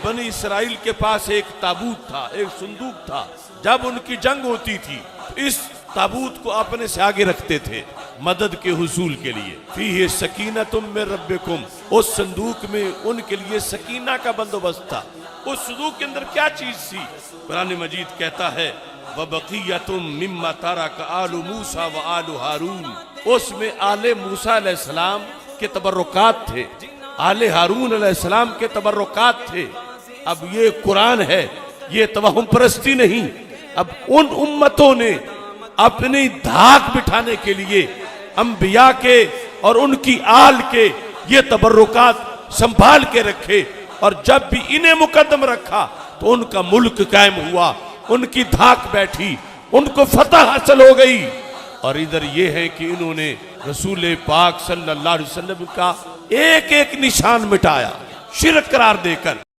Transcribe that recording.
बनी इसराइल के पास एक ताबूत था, एक संदूक था। जब उनकी जंग होती थी इस ताबूत को अपने से आगे रखते थे मदद के हुसूल के लिए। फीहे सकीनतुम मिर रब्बिकुम, उस संदूक में उनके लिए सकीना का बंदोबस्त था। उस संदूक के अंदर क्या चीज थी? कुरान मजीद कहता है वबक़ियतुम मिम्मा तरक आलु मूसा व आलु हारून, उसमें आले मूसा अलैहिस्सलाम के तबर्रुकात थे, आले हारून अलैहिस्सलाम के तबर्रुकात थे। अब ये कुरान है, ये तवहुम परस्ती नहीं। अब उन उम्मतों ने अपनी धाक बिठाने के लिए अंबिया के और उनकी आल के ये तबर्रुकात संभाल के रखे, और जब भी इन्हें मुकद्दम रखा तो उनका मुल्क कायम हुआ, उनकी धाक बैठी, उनको फतह हासिल हो गई। और इधर ये है कि इन्होंने रसूल पाक सल्लल्लाहु अलैहि वसल्लम का एक एक निशान मिटाया शिरक करार देकर।